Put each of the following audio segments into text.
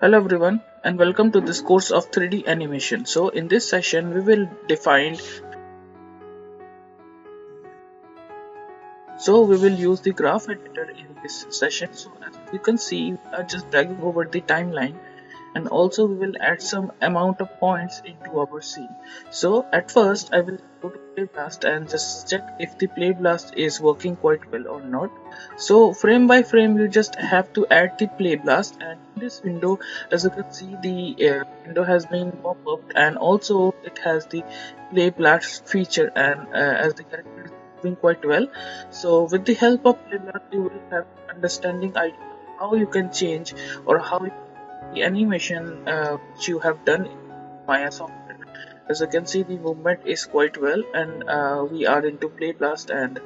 Hello everyone and welcome to this course of 3D animation. So in this session we will define we will use the graph editor in this session. So as you can see we are just dragging over the timeline and also we will add some amount of points into our scene. So at first I will go to play blast and just check if the play blast is working quite well or not. So frame by frame you just have to add the play blast, and in this window as you can see the window has been pop-up and also it has the play blast feature, and as the character is moving quite well, so with the help of play blast you will have understanding idea how you can change or how the animation which you have done in Maya software. As you can see the movement is quite well, and we are into play blast and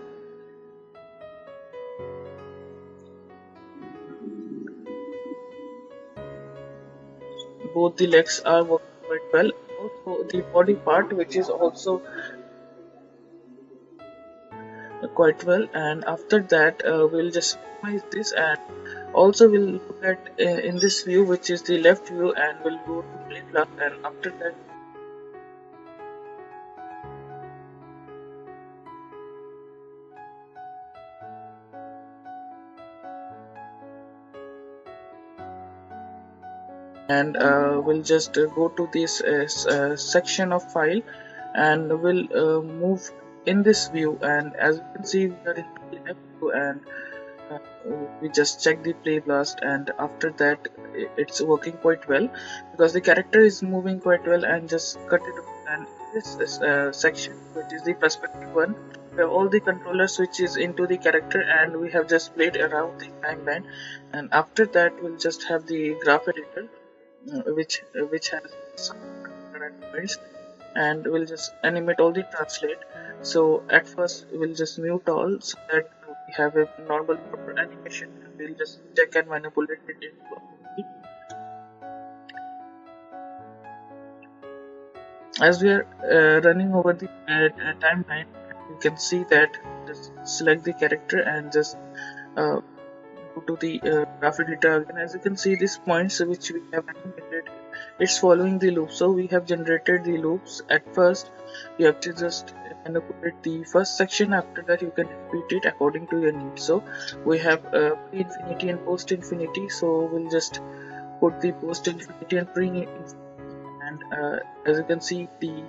both the legs are working quite well. Also the body part which is also quite well, and after that we'll just minimize this, and also we'll look at in this view which is the left view, and we'll go to play blast, and after that and we'll just go to this section of file, and we'll move in this view, and as you can see we are in the left view, and uh, we just check the play blast, and after that it's working quite well because the character is moving quite well, and just cut it off. And this section which is the perspective one, we have all the controller switches into the character, and we have just played around the timeline, and after that we'll just have the graph editor which has some points, and we'll just animate all the translate. So at first we'll just mute all so that we have a normal proper animation, and we'll just check and manipulate it into as we are running over the timeline. You can see that just select the character and just uh, go to the graph editor again. As you can see these points which we have animated, it's following the loop. So we have generated the loops. At first you have to just manipulate the first section, after that you can repeat it according to your needs. So we have pre-infinity and post-infinity, so we'll just put the post-infinity and pre-infinity, and as you can see the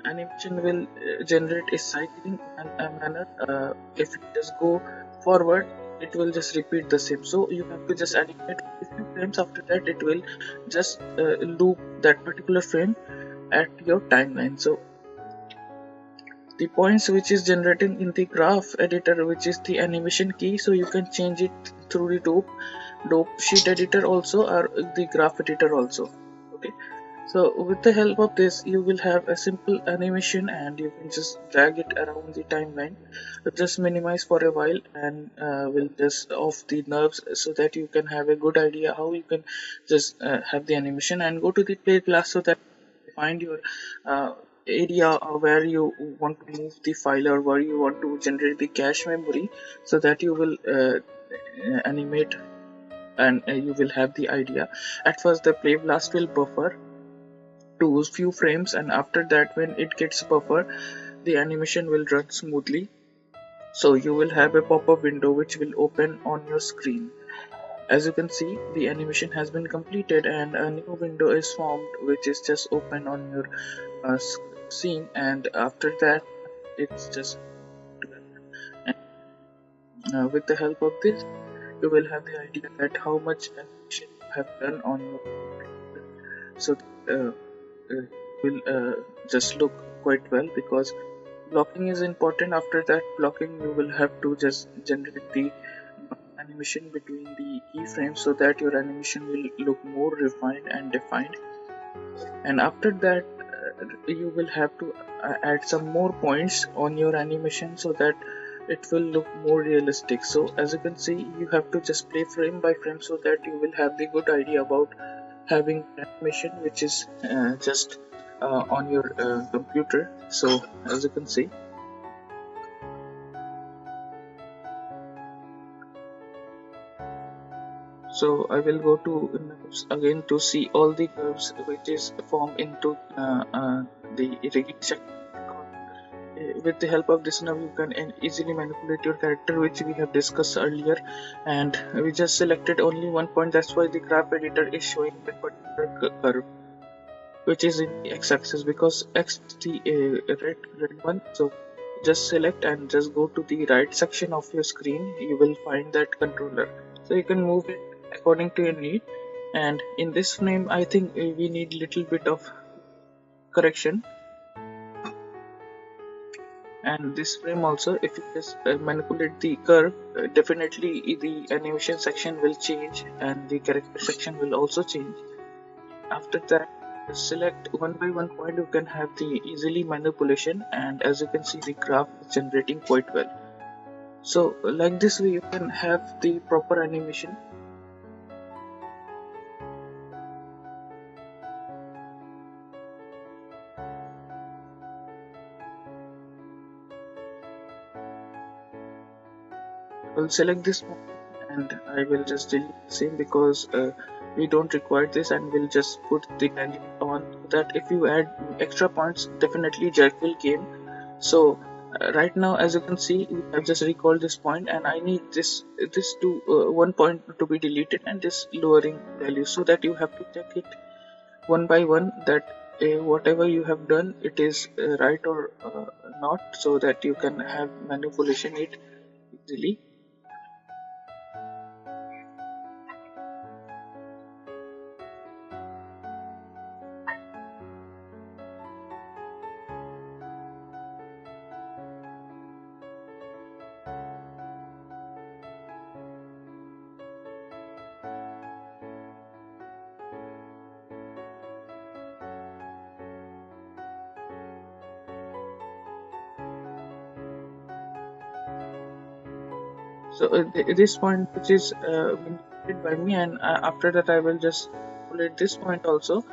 animation will generate a cycling manner. If you just go forward it will just repeat the same, so you have to just animate a few frames. After that it will just loop that particular frame at your timeline. So the points which is generating in the graph editor, which is the animation key, so you can change it through the dope sheet editor also, or the graph editor also. Okay, so with the help of this you will have a simple animation, and you can just drag it around the timeline. Just minimize for a while, and will just off the nerves so that you can have a good idea how you can just have the animation, and go to the play class so that you find your uh, area where you want to move the file or where you want to generate the cache memory, so that you will animate, and you will have the idea. At first the play blast will buffer to few frames, and after that when it gets buffer the animation will run smoothly. So you will have a pop-up window which will open on your screen. As you can see the animation has been completed, and a new window is formed which is just open on your scene, and after that it's just with the help of this you will have the idea that how much animation you have done on your so will just look quite well, because blocking is important. After that blocking you will have to just generate the animation between the keyframes so that your animation will look more refined and defined. And after that you will have to add some more points on your animation so that it will look more realistic. So as you can see you have to just play frame by frame so that you will have the good idea about having animation which is just on your computer. So as you can see, So I will go to notes again to see all the curves which is formed into the irrigation. With the help of this now you can easily manipulate your character, which we have discussed earlier, and we just selected only one point. That's why the graph editor is showing that particular curve which is in the x-axis, because x is the red one. So just select and just go to the right section of your screen. You will find that controller, so you can move it according to your need. And in this frame I think we need little bit of correction, and this frame also, if you just manipulate the curve, definitely the animation section will change and the character section will also change. After that, select one by one point. You can have the easily manipulation, and as you can see the graph is generating quite well. So like this way you can have the proper animation. I will select this point and I will just delete the same, because we don't require this, and we'll just put the value on, that if you add extra points definitely jerk will gain. So right now as you can see we have just recalled this point, and I need this to one point to be deleted, and this lowering value, so that you have to check it one by one, that whatever you have done it is right or not, so that you can have manipulation it easily. So this point which is been created by me, and after that I will just calculate this point also,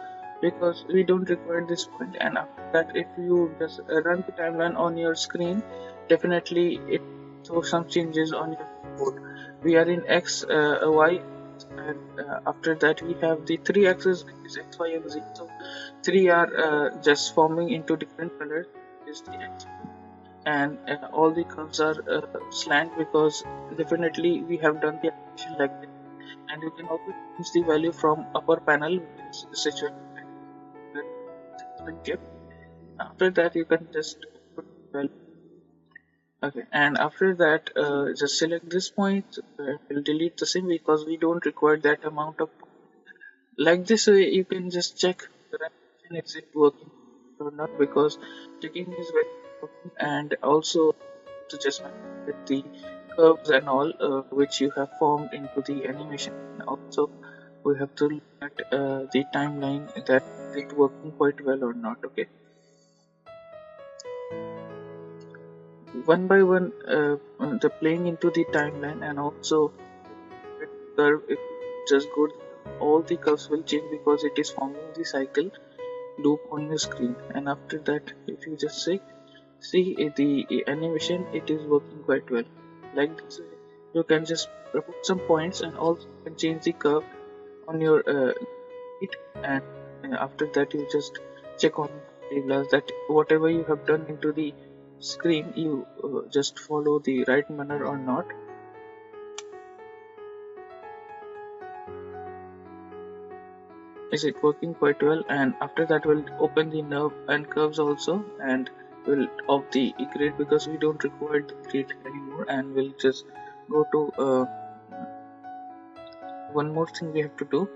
because we don't require this point. And after that, if you just run the timeline on your screen, definitely it shows some changes on your board. We are in x, y, and after that we have the three axes, which is x, y, and z. So three are just forming into different colors, is the x, and all the curves are slant, because definitely we have done the animation like this. And you can also change the value from upper panel, which is situated kept. After that you can just put value. Okay, and after that just select this point. We'll delete the same, because we don't require that amount of. Like this way you can just check the animation is it working or not, because checking is very important. And also to just manipulate the curves and all which you have formed into the animation. And also we have to look at the timeline, that it working quite well or not. Okay, one by one the playing into the timeline, and also curve, if you just go, all the curves will change, because it is forming the cycle loop on your screen. And after that, if you just see the animation, it is working quite well. Like this, you can just put some points, and also you can change the curve on your it. And after that you just check on tables, that whatever you have done into the screen, you just follow the right manner or not. Is it working quite well? And after that we'll open the nerve and curves also, and we'll off the grid, because we don't require the grid anymore. And we'll just go to one more thing we have to do.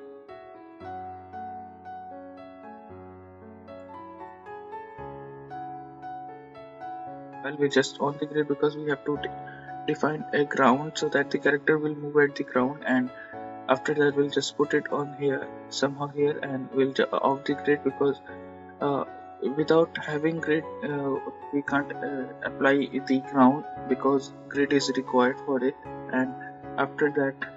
Well, we just on the grid, because we have to define a ground, so that the character will move at the ground. And after that we'll just put it on here, somehow here, and we'll off the grid, because uh, without having grid we can't apply the ground, because grid is required for it. And after that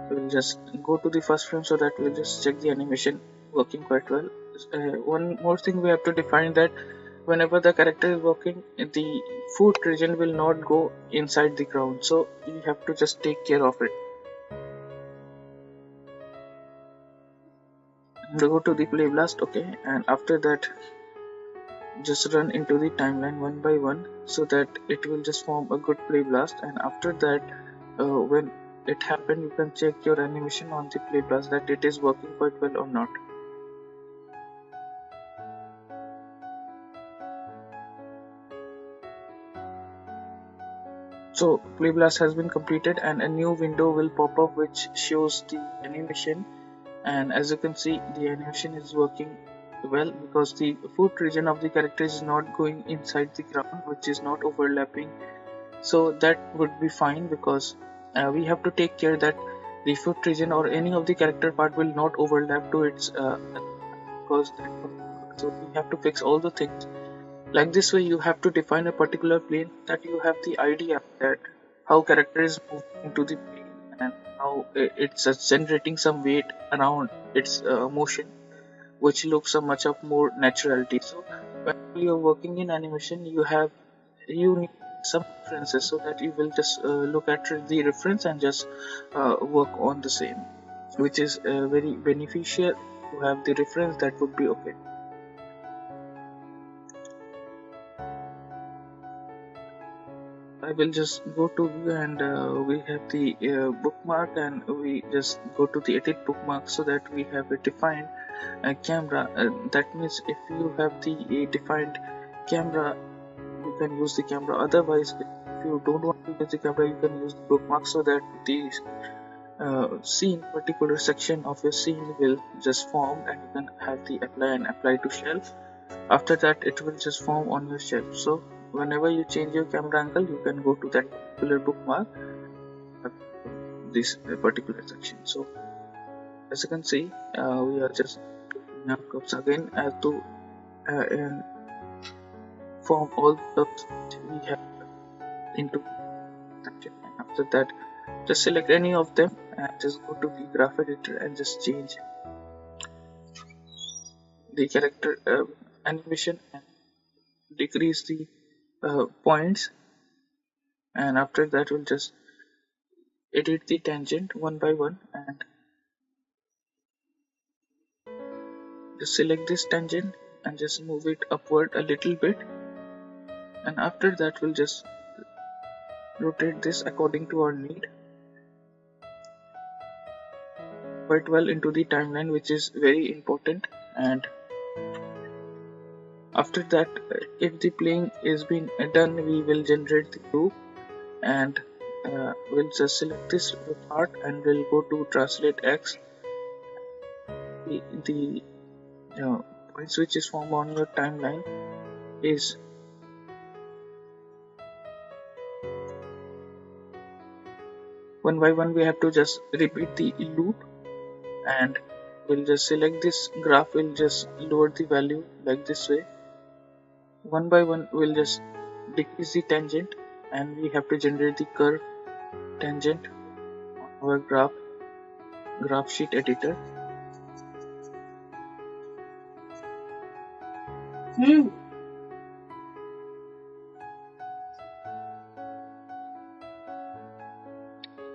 we'll just go to the first frame, so that we'll just check the animation working quite well. One more thing we have to define, that whenever the character is walking, the foot region will not go inside the ground, so you have to just take care of it. go to the play blast. Okay, and after that just run into the timeline one by one so that it will just form a good play blast. And after that, when it happened, you can check your animation on the play blast that it is working quite well or not. So play blast has been completed and a new window will pop up which shows the animation. And as you can see, the animation is working well because the foot region of the character is not going inside the ground, which is not overlapping. So that would be fine because we have to take care that the foot region or any of the character part will not overlap to its because that, so we have to fix all the things. Like this way, you have to define a particular plane that you have the idea that how character is moving into the plane and how it's generating some weight around its motion, which looks so much of more naturality. So when you're working in animation, you need some references so that you will just look at the reference and just work on the same, which is very beneficial to have the reference. That would be okay. I will just go to view and we have the bookmark and we just go to the edit bookmark so that we have a defined camera. That means if you have the defined camera, you can use the camera. Otherwise, if you don't want to use the camera, you can use the bookmark so that the scene, particular section of your scene will just form and you can have the apply and apply to shelf. After that, it will just form on your shelf. So whenever you change your camera angle, you can go to that particular bookmark, this particular section. So as you can see, we are just now curves again as to and form all the curves we have into section. And after that, just select any of them and just go to the graph editor and just change the character animation and decrease the points. And after that, we'll just edit the tangent one by one and just select this tangent and just move it upward a little bit. And after that, we'll just rotate this according to our need quite well into the timeline, which is very important. And after that, if the playing is been done, we will generate the loop and we'll just select this part and we'll go to translate X. The points which is formed on your timeline is one by one. We have to just repeat the loop and we'll just select this graph. We'll just lower the value like this way. One by one, we'll just decrease the tangent and we have to generate the curve tangent on our graph sheet editor.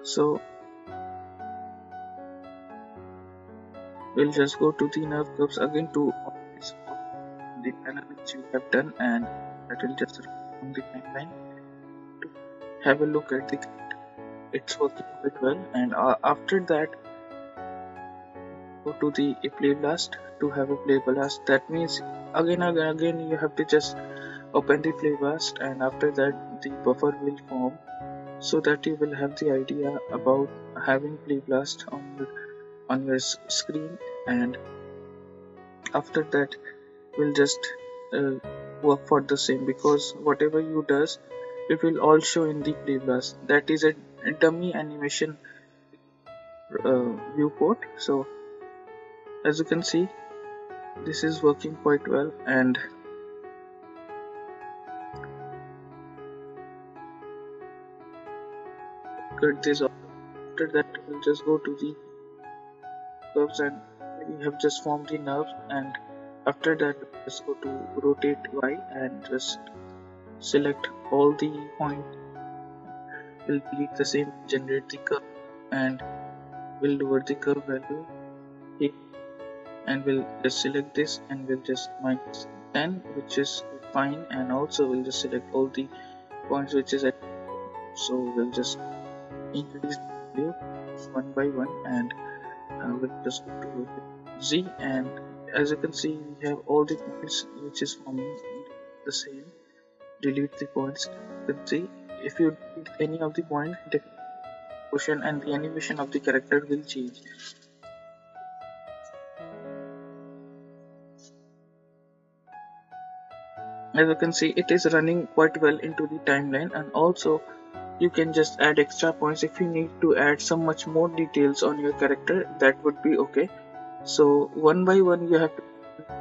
So we'll just go to the nerve curves again to the panel which we have done, and that will just run on the timeline to have a look at the it's working quite well. And after that, go to the play blast to have a play blast. That means again you have to just open the play blast and after that the buffer will form so that you will have the idea about having play blast on your screen. And after that we'll just work for the same because whatever you does it will all show in the play blast. That is a dummy animation viewport. So as you can see, this is working quite well. And cut this off. After that we'll just go to the curves and we have just formed the nerve, and after that just go to rotate Y and just select all the points. We'll delete the same, generate the curve and we'll lower the curve value here and we'll just select this and we'll just minus 10, which is fine, and also we'll just select all the points which is at, so we'll just increase the value one by one, and we'll just go to Z, and as you can see we have all the points which is forming the same. Delete the points. You can see if you delete any of the point, the motion and the animation of the character will change. As you can see, it is running quite well into the timeline, and also you can just add extra points if you need to add some much more details on your character. That would be okay. So one by one you have to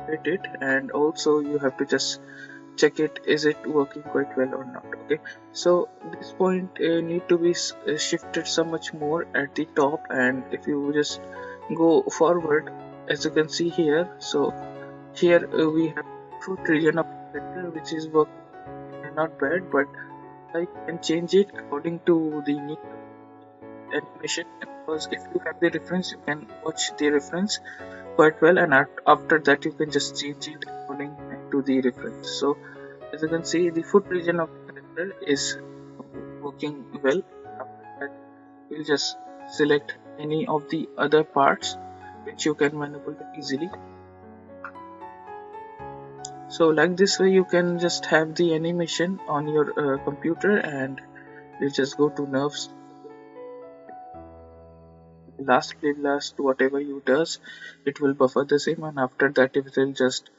create it, and also you have to just check it, is it working quite well or not. Okay, so this point need to be shifted so much more at the top, and if you just go forward, as you can see here, so here we have 2 trillion of character which is working not bad, but I can change it according to the need animation, because if you have the reference you can watch the reference quite well, and after that you can just change it according to the reference. So as you can see, the foot region of the character is working well. After that we'll just select any of the other parts which you can manipulate easily. So like this way you can just have the animation on your computer, and you just go to nerves, last play last, whatever you does, it will buffer the same, and after that it will just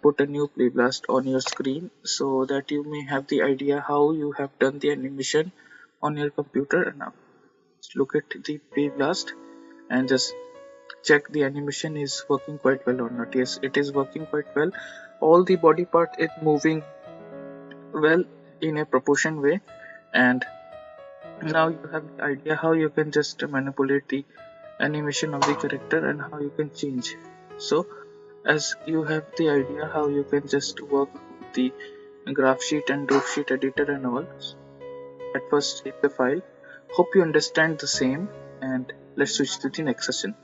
put a new play blast on your screen, so that you may have the idea how you have done the animation on your computer. And now look at the play blast and just check the animation is working quite well or not. Yes, it is working quite well. All the body part is moving well in a proportion way, and now you have the idea how you can just manipulate the animation of the character and how you can change. So as you have the idea how you can just work with the graph sheet and dope sheet editor and all, at first save the file. Hope you understand the same, and let's switch to the next session.